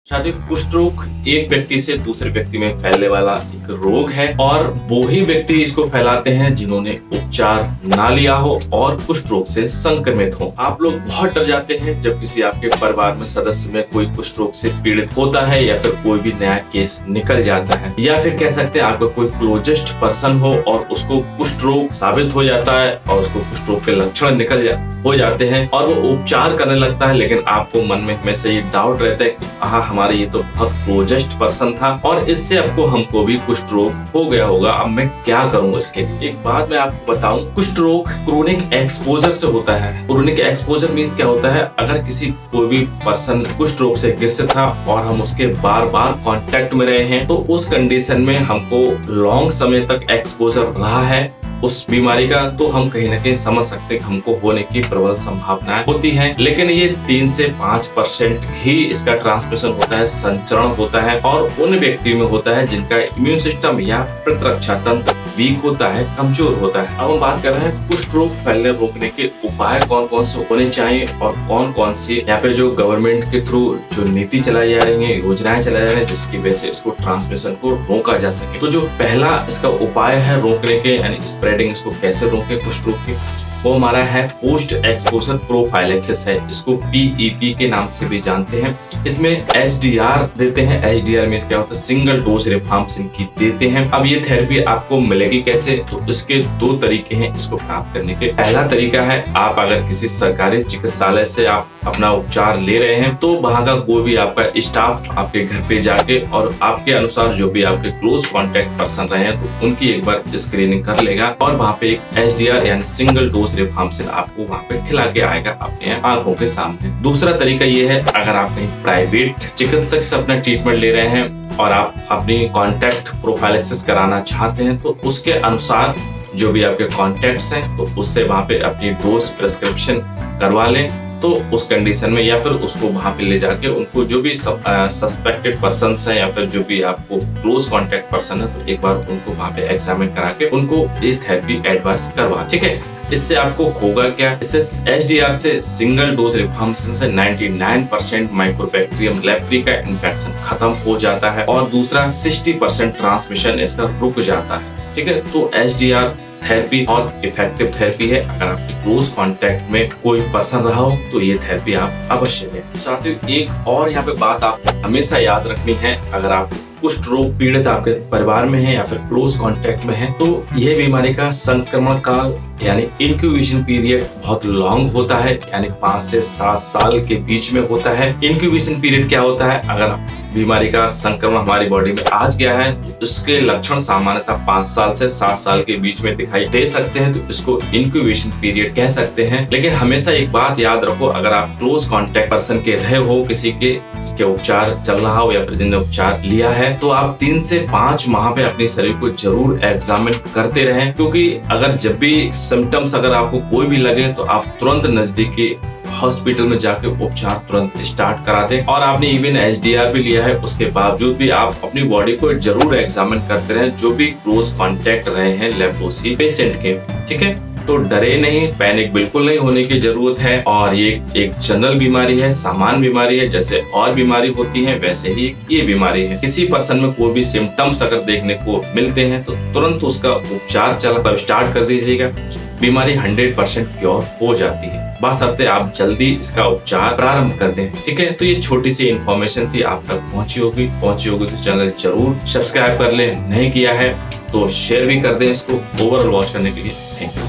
साथियों, कुष्ठ रोग एक व्यक्ति से दूसरे व्यक्ति में फैलने वाला एक रोग है और वो ही व्यक्ति इसको फैलाते हैं जिन्होंने उपचार ना लिया हो और कुष्ठ रोग से संक्रमित हो। आप लोग बहुत डर जाते हैं जब किसी आपके परिवार में सदस्य में कोई कुष्ठ रोग से पीड़ित होता है या फिर कोई भी नया केस निकल जाता है, या फिर कह सकते हैं आपका कोई क्लोजेस्ट पर्सन हो और उसको कुष्ठ रोग साबित हो जाता है और उसको कुष्ठ रोग के लक्षण हो जाते हैं और वो उपचार करने लगता है, लेकिन आपको मन में हमेशा ये डाउट रहता है कि हमारे ये तो बहुत क्लोजेस्ट पर्सन था और इससे हमको भी कुष्ठ रोग हो गया होगा, अब मैं क्या करूं इसके लिए। एक बात मैं आपको बताऊं, कुष्ठ रोग क्रोनिक एक्सपोजर से होता है। क्रोनिक एक्सपोजर मींस क्या होता है, अगर कोई भी पर्सन कुष्ठ रोग से ग्रसित था और हम उसके बार बार कांटेक्ट में रहे हैं तो उस कंडीशन में हमको लॉन्ग समय तक एक्सपोजर रहा है उस बीमारी का, तो हम कहीं ना कहीं समझ सकते हैं हमको होने की प्रबल संभावनाएं होती हैं। लेकिन ये 3 से 5% ही इसका ट्रांसमिशन होता है, संचरण होता है और उन व्यक्तियों में होता है जिनका इम्यून सिस्टम या प्रतिरक्षा तंत्र वीक होता है, कमजोर होता है। अब हम बात कर रहे हैं कुष्ठ रोग फैलने रोकने के उपाय कौन कौन से होने चाहिए और कौन कौन सी यहाँ पे जो गवर्नमेंट के थ्रू जो नीति चलाई जा रही है, योजनाएं चलाई जा रही है जिसकी वजह से इसको ट्रांसमिशन को रोका जा सके। तो जो पहला इसका उपाय है रोकने के, यानी स्प्रेडिंग, इसको कैसे रोके कुष्ठ रोग की, वो हमारा है पोस्ट एक्सपोजर प्रोफाइलेक्सिस है। इसको PEP के नाम से भी जानते हैं। इसमें HDR देते हैं। HDR में क्या होता है, सिंगल डोज रिफाम्पिसिन की देते हैं। अब ये थेरेपी आपको मिलेगी कैसे, तो इसके 2 तरीके हैं इसको प्राप्त करने के। पहला तरीका है, आप अगर किसी सरकारी चिकित्सालय से आप अपना उपचार ले रहे हैं तो वहां का कोई भी आपका स्टाफ आपके घर पे जाके और आपके अनुसार जो भी आपके क्लोज कॉन्टेक्ट पर्सन रहे हैं तो उनकी एक बार स्क्रीनिंग कर लेगा और वहां पे एक HDR यानी सिंगल डोज रिफाम्पिसिन आपको वहां पे खिला के आएगा अपने आंखों के सामने। दूसरा तरीका ये है, अगर आप कहीं प्राइवेट चिकित्सक से अपना ट्रीटमेंट ले रहे हैं और आप अपनी कॉन्टैक्ट प्रोफाइलेक्सिस कराना चाहते हैं तो उसके अनुसार जो भी आपके कॉन्टैक्ट्स हैं तो उससे वहां पे अपनी डोज प्रिस्क्रिप्शन करवा लें। तो उस कंडीशन में या फिर उसको वहां पे ले जाके उनको जो भी सस्पेक्टेड पर्सन है या फिर जो भी आपको क्लोज कांटेक्ट पर्सन है तो एक बार उनको वहां पे एग्जामिन करा के उनको ये थेरेपी एडवाइस करवा। ठीक है, इससे आपको होगा क्या, इससे HDR से सिंगल डोज रिफाम्पिसिन से 99% माइक्रोबैक्टीरियम लेप्री का इन्फेक्शन खत्म हो जाता है और दूसरा 60% ट्रांसमिशन इसका रुक जाता है। ठीक है, तो HDR थेरेपी बहुत इफेक्टिव थेरेपी है। अगर आपके क्लोज कांटेक्ट में कोई पर्सन रहा हो तो ये थेरेपी आप अवश्य लें। साथियों, एक और यहाँ पे बात आपको हमेशा याद रखनी है, अगर आप कुष्ठ रोग पीड़ित आपके परिवार में है या फिर क्लोज कांटेक्ट में है तो यह बीमारी का संक्रमण काल यानी इंक्यूबेशन पीरियड बहुत लॉन्ग होता है, यानी 5 से 7 साल के बीच में होता है। इंक्यूबेशन पीरियड क्या होता है, अगर बीमारी का संक्रमण हमारी बॉडी में आ गया है तो उसके लक्षण सामान्यतः 5 साल से 7 साल के बीच में दिखाई दे सकते हैं, तो इसको इंक्यूबेशन पीरियड कह सकते हैं। लेकिन हमेशा एक बात याद रखो, अगर आप क्लोज कांटेक्ट पर्सन के रहे हो, किसी के उपचार चल रहा हो या फिर जिन्होंने उपचार लिया है, तो आप 3 से 5 माह पे अपने शरीर को जरूर एग्जामिन करते रहें, क्योंकि अगर जब भी सिम्टम्स अगर आपको कोई भी लगे तो आप तुरंत नजदीकी हॉस्पिटल में जाके उपचार तुरंत स्टार्ट करा दें। और आपने इवन HDR भी लिया है, उसके बावजूद भी आप अपनी बॉडी को जरूर एग्जामिन करते रहें जो भी क्लोज कांटेक्ट रहे हैं लेप्रोसी पेशेंट के। ठीक है, तो डरे नहीं, पैनिक बिल्कुल नहीं होने की जरूरत है और ये एक जनरल बीमारी है, सामान्य बीमारी है। जैसे और बीमारी होती है वैसे ही ये बीमारी है। किसी पर्सन में कोई भी सिम्टम्स अगर देखने को मिलते हैं तो तुरंत उसका उपचार स्टार्ट कर दीजिएगा। बीमारी 100% क्योर हो जाती है, बशर्ते आप जल्दी इसका उपचार प्रारंभ कर दें। ठीक है, तो ये छोटी सी इन्फॉर्मेशन थी, आप तक पहुंची होगी तो चैनल जरूर सब्सक्राइब कर लें, नहीं किया है तो शेयर भी कर दें इसको। ओवरऑल वॉच करने के लिए थैंक यू।